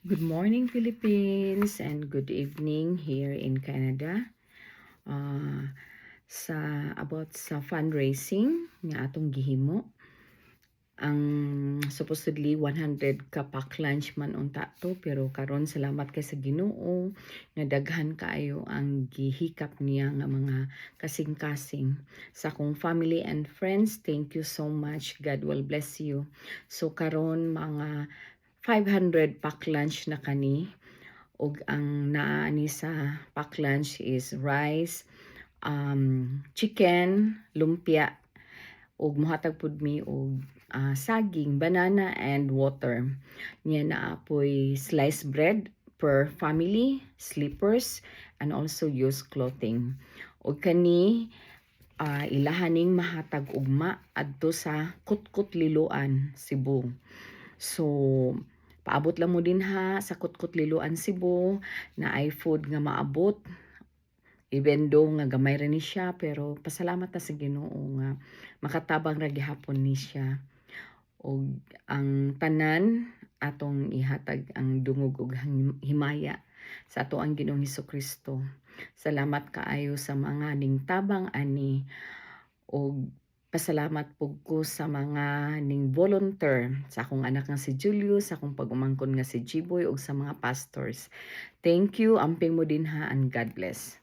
Good morning, Philippines, and good evening here in Canada. Uh, sa fundraising nga atong gihimo, ang supposedly 100 ka pack lunch man unta to, pero karon salamat kay sa Ginoo nga daghan kaayo ang gihikap niya nga mga kasing-kasing. Sa akong family and friends, thank you so much. God will bless you. So karon mga 500 pack lunch na kani, ug ang naa ni sa pack lunch is rice, chicken, lumpia, ug mohatag pud mi og saging, banana, and water. Niya naapoy sliced bread per family, slippers, and also used clothing. Ug kani ilahaning mahatag ugma adto sa Kutkut Liloan, Cebu. So, paabot lang mo din ha sa Kutkut Liloan, Cebu, na ay food nga maabot. Even though nga gamay ra ni siya, pero pasalamat ta sa Ginoo nga makatabang ra gihapon ni siya. Og ang tanan atong ihatag ang dungog ug himaya sa ato ang Ginoong Hesukristo. Salamat kaayo sa mga ning tabang ani, og pasalamat pug ko sa mga ning volunteer, sa akong anak nga si Julius, sa akong pag-umangkon nga si Jiboy, ug sa mga pastors. Thank you, amping mo din ha, and God bless.